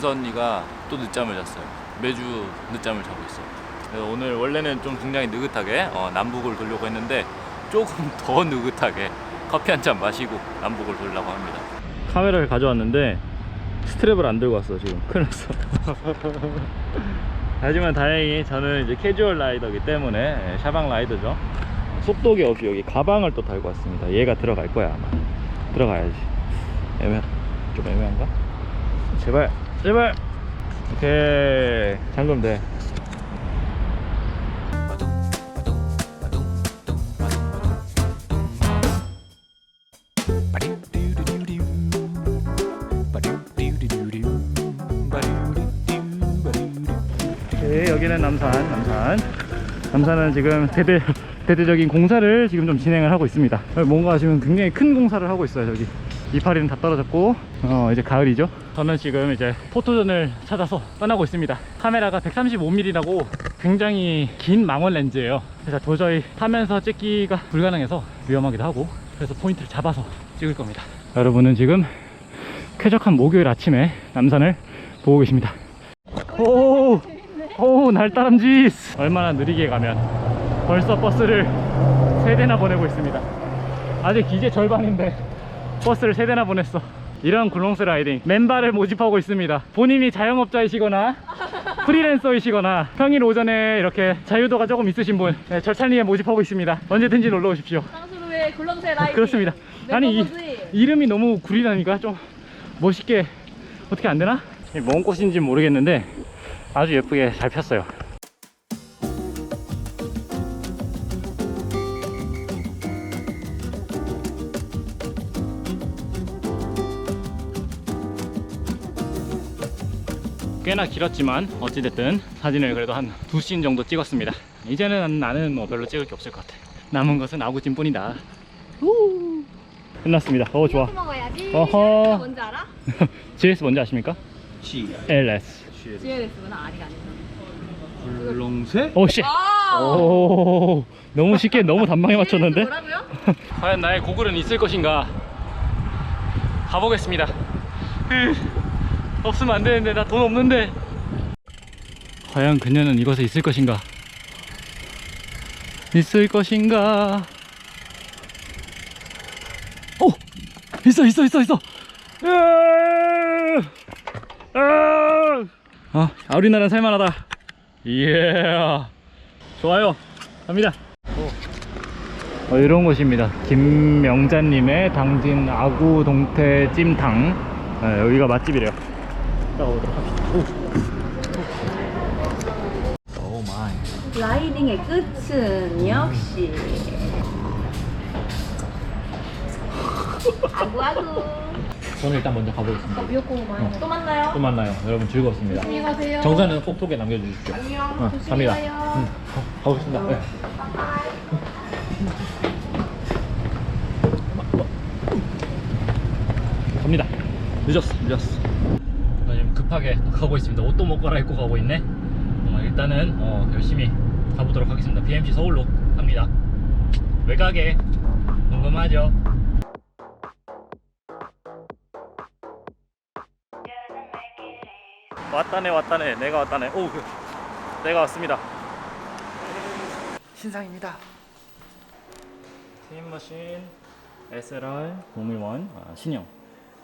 은서 언니가 또 늦잠을 잤어요. 매주 늦잠을 자고 있어요. 그래서 오늘 원래는 좀 굉장히 느긋하게 남북을 돌려고 했는데 조금 더 느긋하게 커피 한 잔 마시고 남북을 돌려고 합니다. 카메라를 가져왔는데 스트랩을 안 들고 왔어. 지금 큰일 났어. 하지만 다행히 저는 이제 캐주얼 라이더이기 때문에 샤방 라이더죠. 속도계 없이 여기 가방을 또 달고 왔습니다. 얘가 들어갈 거야 아마. 들어가야지. 좀 애매한가? 제발 제발. 오케이, 잠그면 돼. 네, 여기는 남산은 지금 대대적인 공사를 지금 좀 진행을 하고 있습니다. 뭔가 지금 굉장히 큰 공사를 하고 있어요. 저기 이파리는 다 떨어졌고 이제 가을이죠. 저는 지금 이제 포토존을 찾아서 떠나고 있습니다. 카메라가 135mm라고 굉장히 긴 망원 렌즈예요. 그래서 도저히 타면서 찍기가 불가능해서 위험하기도 하고, 그래서 포인트를 잡아서 찍을 겁니다. 여러분은 지금 쾌적한 목요일 아침에 남산을 보고 계십니다. 오, 날다람쥐. 얼마나 느리게 가면 벌써 버스를 3대나 보내고 있습니다. 아직 이제 절반인데 버스를 3대나 보냈어. 이런 굴롱스 라이딩, 맨발을 모집하고 있습니다. 본인이 자영업자이시거나 프리랜서이시거나 평일 오전에 이렇게 자유도가 조금 있으신 분, 네, 절찬리에 모집하고 있습니다. 언제든지 놀러 오십시오. 상수루의 굴렁쇠 라이딩. 그렇습니다. 아니 이름이 너무 구리다니까 좀 멋있게 어떻게 안 되나? 뭔 꽃인지 모르겠는데 아주 예쁘게 잘 폈어요. 꽤나 길었지만 어찌됐든 사진을 그래도 한 2씬 정도 찍었습니다. 이제는 나는 뭐 별로 찍을 게 없을 것 같아. 남은 것은 아구찜 뿐이다. 끝났습니다. 좋아. 먹어야지. 어허. 뭔지 알아? GS 뭔지 아십니까? GLS. GLS구나. 아직 아니죠. 굴렁쇠? 오 씨. 오, 너무 쉽게 너무 단방에 맞췄는데. 뭐라고요? 과연 나의 고글은 있을 것인가? 가보겠습니다. 없으면 안 되는데 나 돈 없는데. 과연 그녀는 이곳에 있을 것인가? 있을 것인가? 오! 있어. 우리나라는 살만하다. 이야, 좋아요. 갑니다. 이런 곳입니다. 김명자님의 당진 아구 동태 찜탕. 여기가 맛집이래요. 따라오도록 합시다. 오 마이. 라이딩의 끝은 역시 아구아구. 저는 일단 먼저 가보겠습니다. 미역국 많이. 또 만나요. 또 만나요. 여러분 즐거웠습니다. 안녕히 가세요. 정산은 꼭 톡에 남겨주십시오. 안녕. 조심히 갑니다. 가요. 가보겠습니다. 네. 갑니다. 늦었어. 지금 급하게 가고 있습니다. 옷도 못 갈아입고 가고 있네. 일단은 열심히 가보도록 하겠습니다. BMC 서울로 갑니다. 외곽에 궁금하죠? 왔다네. 내가 왔다네. 내가 왔습니다. 신상입니다. 타임머신 SLR 011 신형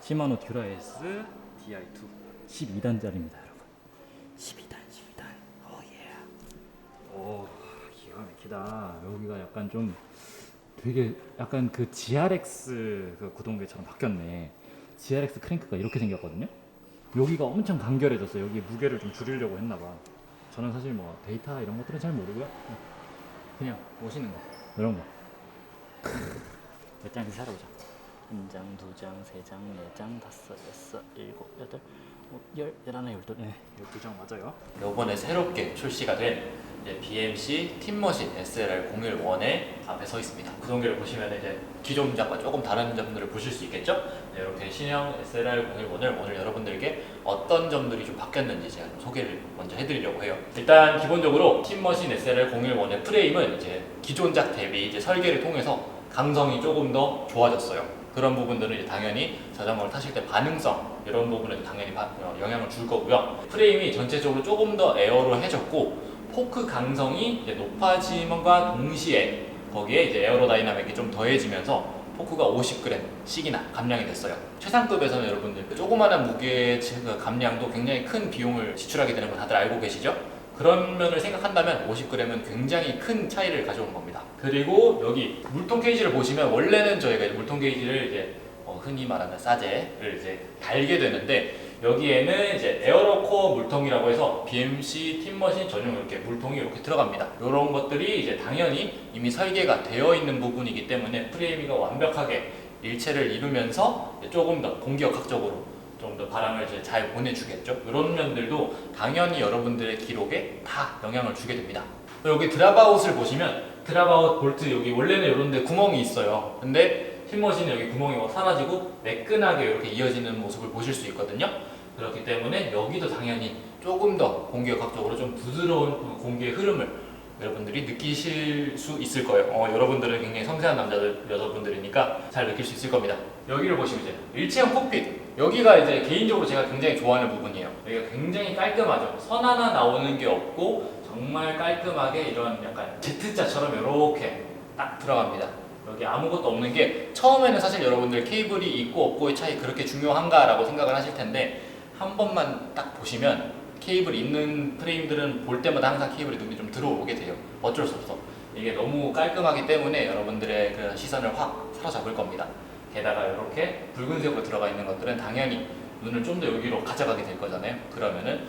시마노 듀라에스 DI2 12단짜리입니다, 여러분. 12단. 오, 기가 막히다. 여기가 약간 좀 되게 약간 그 GRX 그 구동계처럼 바뀌었네. GRX 크랭크가 이렇게 생겼거든요. 여기가 엄청 간결해졌어요. 여기 무게를 좀 줄이려고 했나봐. 저는 사실 뭐 데이터 이런 것들은 잘 모르고요. 그냥 멋있는 거, 이런 거. 몇 장씩 사러보자. 1장, 2장, 3장, 4장, 5, 6, 7, 8, 10, 11, 12. 네, 12장 맞아요. 이번에 새롭게 출시가 된 BMC 팀머신 SLR 011의 앞에 서 있습니다. 구동계를 보시면 이제 기존 작과 조금 다른 점들을 보실 수 있겠죠? 네, 이렇게 신형 SLR 011을 오늘 여러분들께 어떤 점들이 좀 바뀌었는지 제가 좀 소개를 먼저 해드리려고 해요. 일단 기본적으로 팀머신 SLR 011의 프레임은 이제 기존 작 대비 이제 설계를 통해서 강성이 조금 더 좋아졌어요. 그런 부분들은 이제 당연히 자전거를 타실 때 반응성 이런 부분에 당연히 영향을 줄 거고요. 프레임이 전체적으로 조금 더 에어로해졌고 포크 강성이 이제 높아짐과 동시에 거기에 이제 에어로다이나믹이 좀 더해지면서 포크가 50g씩이나 감량이 됐어요. 최상급에서는 여러분들 그 조그마한 무게 감량도 굉장히 큰 비용을 지출하게 되는 건 다들 알고 계시죠? 그런 면을 생각한다면 50g은 굉장히 큰 차이를 가져온 겁니다. 그리고 여기 물통 케이지를 보시면 원래는 저희가 물통 케이지를 이제 흔히 말하는 사제를 이제 달게 되는데 여기에는 이제 에어로코어 물통이라고 해서 BMC 팀머신 전용 이렇게 물통이 이렇게 들어갑니다. 이런 것들이 이제 당연히 이미 설계가 되어 있는 부분이기 때문에 프레임이가 완벽하게 일체를 이루면서 조금 더 공기역학적으로 좀 더 바람을 이제 잘 보내주겠죠. 이런 면들도 당연히 여러분들의 기록에 다 영향을 주게 됩니다. 여기 드랍아웃을 보시면 드랍아웃 볼트 여기 원래는 이런 데 구멍이 있어요. 근데 팀머신은 여기 구멍이 사라지고 매끈하게 이렇게 이어지는 모습을 보실 수 있거든요. 그렇기 때문에 여기도 당연히 조금 더 공기역학적으로 좀 부드러운 공기의 흐름을 여러분들이 느끼실 수 있을 거예요. 여러분들은 굉장히 섬세한 여자분들이니까 잘 느낄 수 있을 겁니다. 여기를 보시면 이제 일체형 콕핏 여기가 이제 개인적으로 제가 굉장히 좋아하는 부분이에요. 여기가 굉장히 깔끔하죠. 선 하나 나오는 게 없고 정말 깔끔하게 이런 약간 Z자처럼 이렇게 딱 들어갑니다. 여기 아무것도 없는 게 처음에는 사실 여러분들 케이블이 있고 없고의 차이 그렇게 중요한가라고 생각을 하실 텐데 한 번만 딱 보시면 케이블 있는 프레임들은 볼 때마다 항상 케이블이 눈이 좀 들어오게 돼요. 어쩔 수 없어. 이게 너무 깔끔하기 때문에 여러분들의 그 시선을 확 사로잡을 겁니다. 게다가 이렇게 붉은색으로 들어가 있는 것들은 당연히 눈을 좀 더 여기로 가져가게 될 거잖아요. 그러면은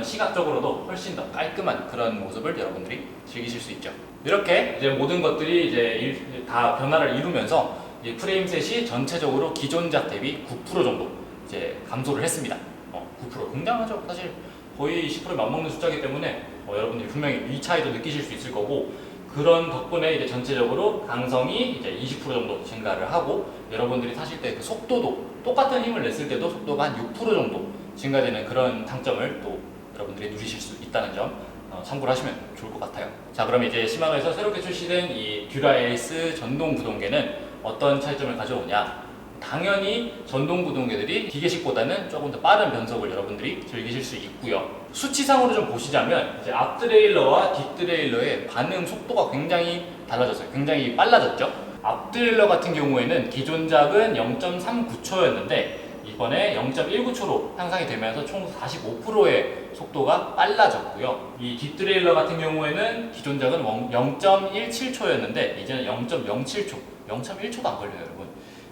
시각적으로도 훨씬 더 깔끔한 그런 모습을 여러분들이 즐기실 수 있죠. 이렇게 이제 모든 것들이 이제 다 변화를 이루면서 이 프레임셋이 전체적으로 기존작 대비 9% 정도 이제 감소를 했습니다. 9% 굉장하죠. 사실 거의 10%에 맞먹는 숫자이기 때문에 여러분들이 분명히 이 차이도 느끼실 수 있을 거고 그런 덕분에 이제 전체적으로 강성이 이제 20% 정도 증가를 하고 여러분들이 타실 때 그 속도도 똑같은 힘을 냈을 때도 속도가 한 6% 정도 증가되는 그런 장점을 또 여러분들이 누리실 수 있다는 점 참고를 하시면 좋을 것 같아요. 자, 그럼 이제 시마노에서 새롭게 출시된 이 듀라에이스 전동 구동계는 어떤 차이점을 가져오냐? 당연히 전동 구동계들이 기계식보다는 조금 더 빠른 변속을 여러분들이 즐기실 수 있고요. 수치상으로 좀 보시자면 이제 앞 트레일러와 뒷 트레일러의 반응 속도가 굉장히 달라졌어요. 굉장히 빨라졌죠. 앞 트레일러 같은 경우에는 기존작은 0.39초였는데 이번에 0.19초로 향상이 되면서 총 45%의 속도가 빨라졌고요. 이 뒷 트레일러 같은 경우에는 기존작은 0.17초였는데 이제는 0.07초, 0.1초도 안 걸려요, 여러분.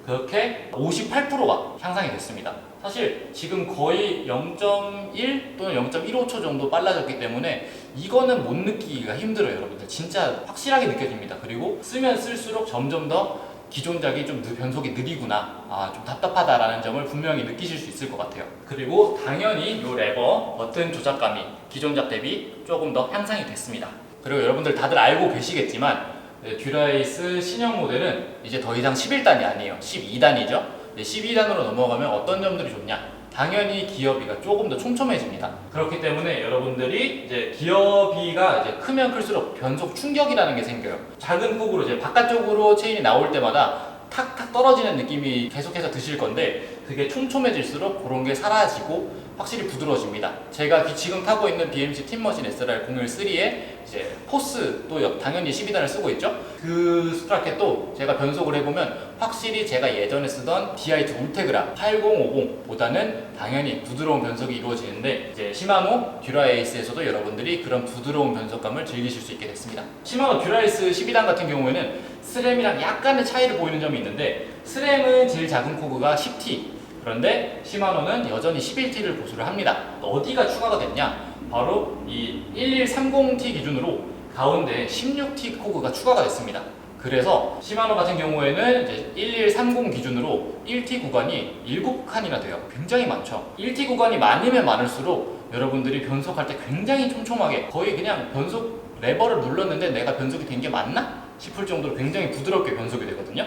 그렇게 58%가 향상이 됐습니다. 사실 지금 거의 0.1 또는 0.15초 정도 빨라졌기 때문에 이거는 못 느끼기가 힘들어요, 여러분들. 진짜 확실하게 느껴집니다. 그리고 쓰면 쓸수록 점점 더 기존작이 좀 변속이 느리구나, 좀 답답하다라는 점을 분명히 느끼실 수 있을 것 같아요. 그리고 당연히 이 레버 버튼 조작감이 기존작 대비 조금 더 향상이 됐습니다. 그리고 여러분들 다들 알고 계시겠지만 듀라에이스 신형 모델은 이제 더 이상 11단이 아니에요. 12단이죠. 12단으로 넘어가면 어떤 점들이 좋냐? 당연히 기어비가 조금 더 촘촘해집니다. 그렇기 때문에 여러분들이 이제 기어비가 이제 크면 클수록 변속 충격이라는 게 생겨요. 작은 폭으로 이제 바깥쪽으로 체인이 나올 때마다 탁탁 떨어지는 느낌이 계속해서 드실 건데 그게 촘촘해질수록 그런 게 사라지고 확실히 부드러워집니다. 제가 지금 타고 있는 BMC 팀머신 SLR013에 이제 포스도 당연히 12단을 쓰고 있죠. 그 스프라켓도 제가 변속을 해보면 확실히 제가 예전에 쓰던 DI2 울테그라 8050보다는 당연히 부드러운 변속이 이루어지는데 이제 시마노 듀라에이스에서도 여러분들이 그런 부드러운 변속감을 즐기실 수 있게 됐습니다. 시마노 듀라에이스 12단 같은 경우에는 스램이랑 약간의 차이를 보이는 점이 있는데 스램은 제일 작은 코그가 10T 그런데 시마노는 여전히 11T를 보수를 합니다. 어디가 추가가 됐냐? 바로 이 1130T 기준으로 가운데 16T 코그가 추가가 됐습니다. 그래서 시마노 같은 경우에는 이제 1130 기준으로 1T 구간이 7칸이나 돼요. 굉장히 많죠. 1T 구간이 많으면 많을수록 여러분들이 변속할 때 굉장히 촘촘하게 거의 그냥 변속 레버를 눌렀는데 내가 변속이 된 게 맞나? 싶을 정도로 굉장히 부드럽게 변속이 되거든요.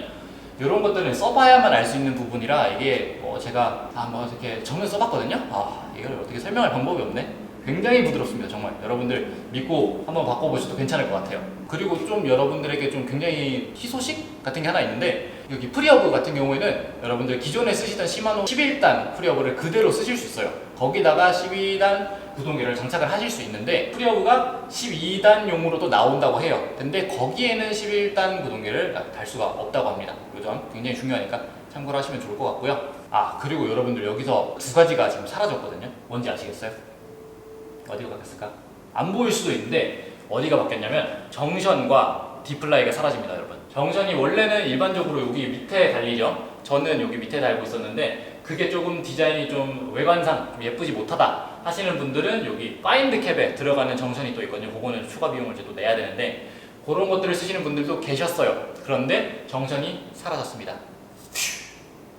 이런 것들은 써봐야만 알 수 있는 부분이라 이게 제가 한번 이렇게 전면 써봤거든요. 이걸 어떻게 설명할 방법이 없네. 굉장히 부드럽습니다, 정말. 여러분들 믿고 한번 바꿔보셔도 괜찮을 것 같아요. 그리고 좀 여러분들에게 좀 굉장히 희소식 같은 게 하나 있는데 여기 프리허브 같은 경우에는 여러분들 기존에 쓰시던 시마노 11단 프리허브를 그대로 쓰실 수 있어요. 거기다가 12단 구동계를 장착을 하실 수 있는데 프리허브가 12단용으로도 나온다고 해요. 근데 거기에는 11단 구동계를 달 수가 없다고 합니다. 이 점 굉장히 중요하니까 참고를 하시면 좋을 것 같고요. 아, 그리고 여러분들 여기서 두 가지가 지금 사라졌거든요. 뭔지 아시겠어요? 어디가 바뀌었을까? 안 보일 수도 있는데 어디가 바뀌었냐면 정션과 디플라이가 사라집니다, 여러분. 정션이 원래는 일반적으로 여기 밑에 달리죠. 저는 여기 밑에 달고 있었는데 그게 조금 디자인이 좀 외관상 좀 예쁘지 못하다 하시는 분들은 여기 파인드 캡에 들어가는 정션이 또 있거든요. 그거는 추가 비용을 이제 또 내야 되는데 그런 것들을 쓰시는 분들도 계셨어요. 그런데 정션이 사라졌습니다.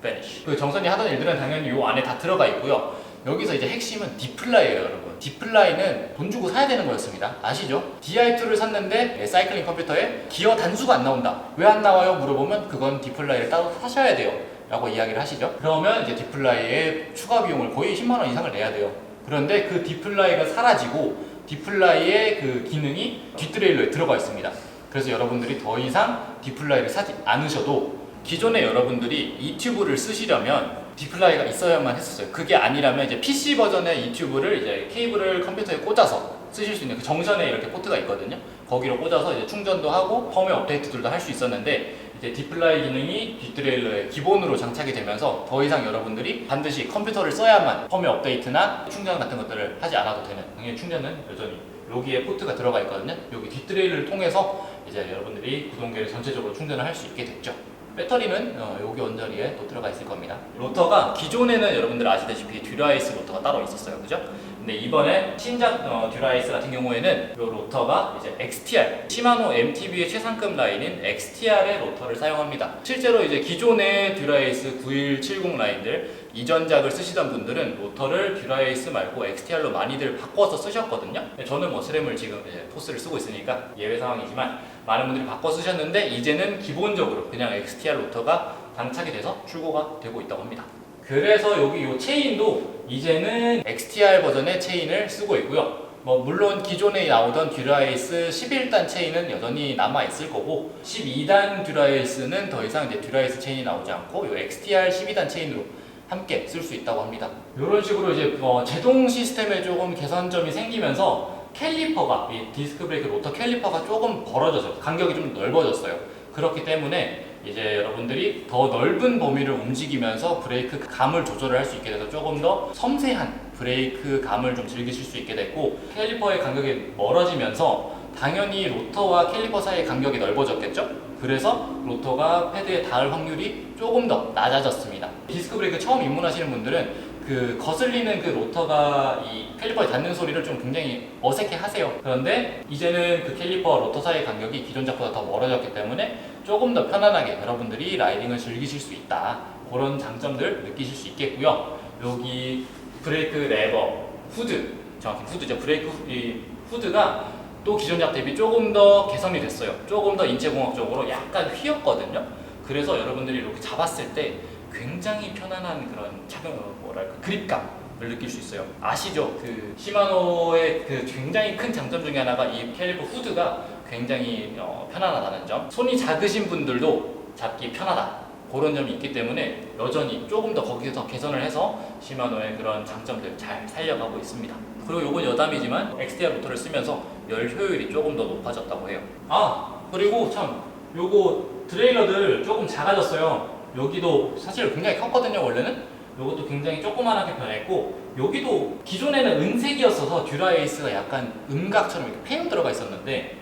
Vanish. 그 정선이 하던 일들은 당연히 요 안에 다 들어가 있고요. 여기서 이제 핵심은 디플라이예요, 여러분. 디플라이는 돈 주고 사야 되는 거였습니다. 아시죠? DI2를 샀는데 사이클링 컴퓨터에 기어 단수가 안 나온다. 왜 안 나와요? 물어보면 그건 디플라이를 따로 사셔야 돼요 라고 이야기를 하시죠. 그러면 이제 디플라이의 추가 비용을 거의 10만 원 이상을 내야 돼요. 그런데 그 디플라이가 사라지고 디플라이의 그 기능이 뒷드레일러에 들어가 있습니다. 그래서 여러분들이 더 이상 디플라이를 사지 않으셔도 기존에 여러분들이 이튜브를 쓰시려면 디플라이가 있어야만 했었어요. 그게 아니라면 이제 PC 버전의 이튜브를 이제 케이블을 컴퓨터에 꽂아서 쓰실 수 있는 그 정선에 이렇게 포트가 있거든요. 거기로 꽂아서 이제 충전도 하고 펌웨어 업데이트들도 할 수 있었는데 이제 디플라이 기능이 뒷드레일러에 기본으로 장착이 되면서 더 이상 여러분들이 반드시 컴퓨터를 써야만 펌웨어 업데이트나 충전 같은 것들을 하지 않아도 되는, 당연히 충전은 여전히 여기에 포트가 들어가 있거든요. 여기 뒷드레일을 통해서 이제 여러분들이 구동계를 전체적으로 충전을 할 수 있게 됐죠. 배터리는 여기 언저리에 또 들어가 있을 겁니다. 로터가 기존에는 여러분들 아시다시피 듀라이스 로터가 따로 있었어요, 그죠? 근데 이번에 신작 듀라이스 같은 경우에는 이 로터가 이제 XTR, 시마노 MTB의 최상급 라인인 XTR의 로터를 사용합니다. 실제로 이제 기존의 듀라이스 9170 라인들 이전작을 쓰시던 분들은 로터를 듀라이스 말고 XTR로 많이들 바꿔서 쓰셨거든요. 저는 뭐 스램을 지금 이제 포스를 쓰고 있으니까 예외 상황이지만 많은 분들이 바꿔 쓰셨는데 이제는 기본적으로 그냥 XTR 로터가 장착이 돼서 출고가 되고 있다고 합니다. 그래서 여기 이 체인도 이제는 XTR 버전의 체인을 쓰고 있고요. 뭐 물론 기존에 나오던 듀라이스 11단 체인은 여전히 남아 있을 거고 12단 듀라이스는 더 이상 이제 듀라이스 체인이 나오지 않고 이 XTR 12단 체인으로 함께 쓸 수 있다고 합니다. 이런 식으로 이제 제동 시스템에 조금 개선점이 생기면서 캘리퍼가, 이 디스크 브레이크 로터 캘리퍼가 조금 벌어져서 간격이 좀 넓어졌어요. 그렇기 때문에 이제 여러분들이 더 넓은 범위를 움직이면서 브레이크 감을 조절을 할 수 있게 돼서 조금 더 섬세한 브레이크 감을 좀 즐기실 수 있게 됐고, 캘리퍼의 간격이 멀어지면서 당연히 로터와 캘리퍼 사이의 간격이 넓어졌겠죠? 그래서 로터가 패드에 닿을 확률이 조금 더 낮아졌습니다. 디스크 브레이크 처음 입문하시는 분들은 그 거슬리는 그 로터가 이 캘리퍼에 닿는 소리를 좀 굉장히 어색해 하세요. 그런데 이제는 그 캘리퍼와 로터 사이의 간격이 기존 작보다 더 멀어졌기 때문에 조금 더 편안하게 여러분들이 라이딩을 즐기실 수 있다. 그런 장점들 느끼실 수 있겠고요. 여기 브레이크 레버, 후드, 정확히 후드죠. 브레이크 이 후드가 또 기존작 대비 조금 더 개선이 됐어요. 조금 더 인체공학적으로 약간 휘었거든요. 그래서 여러분들이 이렇게 잡았을 때 굉장히 편안한 그런 그립감을 느낄 수 있어요. 아시죠? 그 시마노의 그 굉장히 큰 장점 중에 하나가 이 캘리퍼 후드가 굉장히 편안하다는 점. 손이 작으신 분들도 잡기 편하다. 그런 점이 있기 때문에 여전히 조금 더 거기서 개선을 해서 시마노의 그런 장점들 잘 살려가고 있습니다. 그리고 요건 여담이지만 XTR 로터를 쓰면서 열 효율이 조금 더 높아졌다고 해요. 아, 그리고 참 요거 트레일러들 조금 작아졌어요. 여기도 사실 굉장히 컸거든요, 원래는. 요것도 굉장히 조그만하게 변했고, 여기도 기존에는 은색이었어서 듀라에이스가 약간 음각처럼 이렇게 패여 들어가 있었는데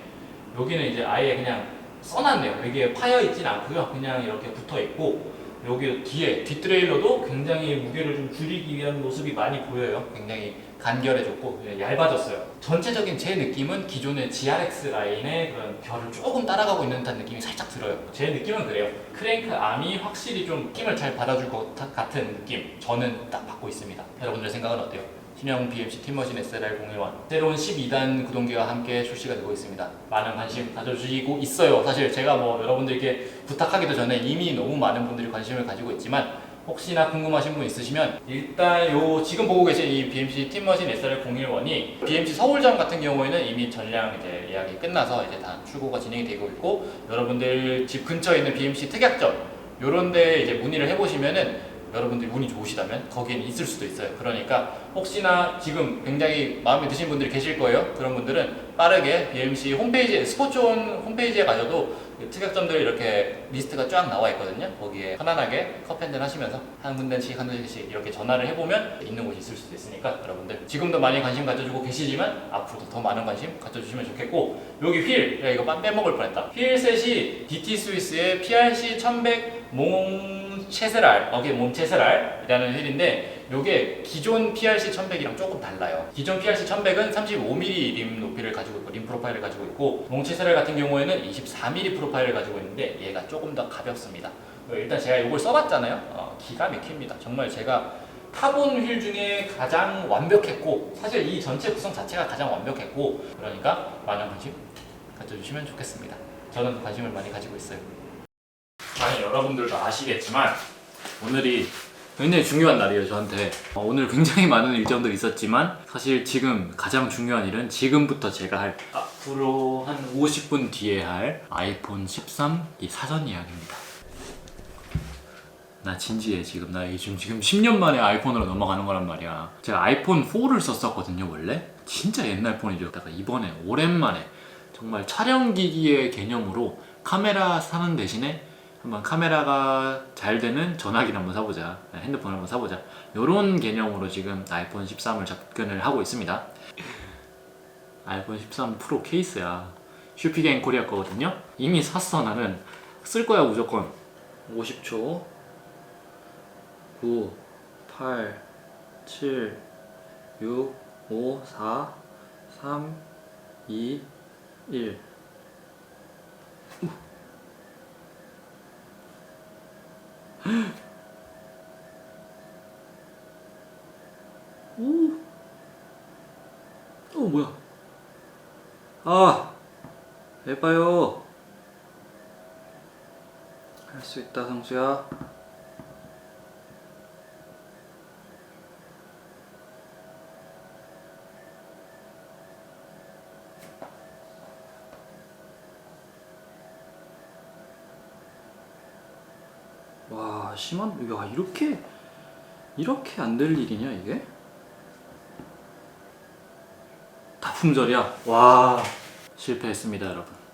여기는 이제 아예 그냥 써놨네요. 여기에 파여 있진 않고요. 그냥 이렇게 붙어 있고, 여기 뒤에 뒷트레일러도 굉장히 무게를 좀 줄이기 위한 모습이 많이 보여요. 굉장히 간결해졌고 얇아졌어요. 전체적인 제 느낌은 기존의 GRX 라인의 그런 결을 조금 따라가고 있는 듯한 느낌이 살짝 들어요. 제 느낌은 그래요. 크랭크 암이 확실히 좀 힘을 잘 받아줄 것 같은 느낌, 저는 딱 받고 있습니다. 여러분들 생각은 어때요? 신형 BMC 팀머신 SLR011 새로운 12단 구동계와 함께 출시가 되고 있습니다. 많은 관심 가져주시고 있어요. 사실 제가 뭐 여러분들께 부탁하기도 전에 이미 너무 많은 분들이 관심을 가지고 있지만, 혹시나 궁금하신 분 있으시면 일단 요 지금 보고 계신 이 BMC 팀머신 SLR011이 BMC 서울점 같은 경우에는 이미 전량 이제 예약이 끝나서 이제 다 출고가 진행이 되고 있고, 여러분들 집 근처에 있는 BMC 특약점 요런데 이제 문의를 해보시면은 여러분들이 운이 좋으시다면 거기에는 있을 수도 있어요. 그러니까 혹시나 지금 굉장히 마음에 드신 분들이 계실 거예요. 그런 분들은 빠르게 BMC 홈페이지에, 스포츠온 홈페이지에 가셔도 특약점들이 이렇게 리스트가 쫙 나와 있거든요. 거기에 편안하게 컵핸들 하시면서 한 군데씩 한 군데씩 이렇게 전화를 해보면 있는 곳이 있을 수도 있으니까 여러분들 지금도 많이 관심 가져주고 계시지만 앞으로도 더 많은 관심 가져주시면 좋겠고, 여기 휠, 야 이거 빼먹을 뻔했다. 휠셋이 DT 스위스의 PRC 1100 몽체세랄, 몽체세랄이라는 휠인데 요게 기존 PRC 1100이랑 조금 달라요. 기존 PRC 1100은 35mm 림 높이를 가지고 있고 림 프로파일을 가지고 있고, 몽체세랄 같은 경우에는 24mm 프로파일을 가지고 있는데 얘가 조금 더 가볍습니다. 일단 제가 이걸 써봤잖아요. 기가 막힙니다. 정말 제가 타본 휠 중에 가장 완벽했고, 사실 이 전체 구성 자체가 가장 완벽했고, 그러니까 많은 관심 가져주시면 좋겠습니다. 저는 관심을 많이 가지고 있어요. 아니, 여러분들도 아시겠지만 오늘이 굉장히 중요한 날이에요, 저한테. 오늘 굉장히 많은 일정들이 있었지만 사실 지금 가장 중요한 일은 지금부터 제가 할, 앞으로 한 50분 뒤에 할 아이폰 13 이 사전 예약입니다. 나 진지해. 지금 나 지금 10년 만에 아이폰으로 넘어가는 거란 말이야. 제가 아이폰 4를 썼었거든요, 원래. 진짜 옛날 폰이죠. 다가 이번에 오랜만에 정말 촬영기기의 개념으로 카메라 사는 대신에 한번 카메라가 잘 되는 전화기를 한번 사보자, 핸드폰을 한번 사보자, 이런 개념으로 지금 아이폰 13을 접근을 하고 있습니다. 아이폰 13 프로 케이스야. 슈피게임 코리아 거거든요. 이미 샀어. 나는 쓸 거야 무조건. 50초 9 8 7 6 5 4 3 2 1. 오, 뭐야? 예뻐요. 할 수 있다, 성수야. 와, 심한, 야, 이렇게 안 될 일이냐, 이게? 다품절이야. 와, 실패했습니다, 여러분.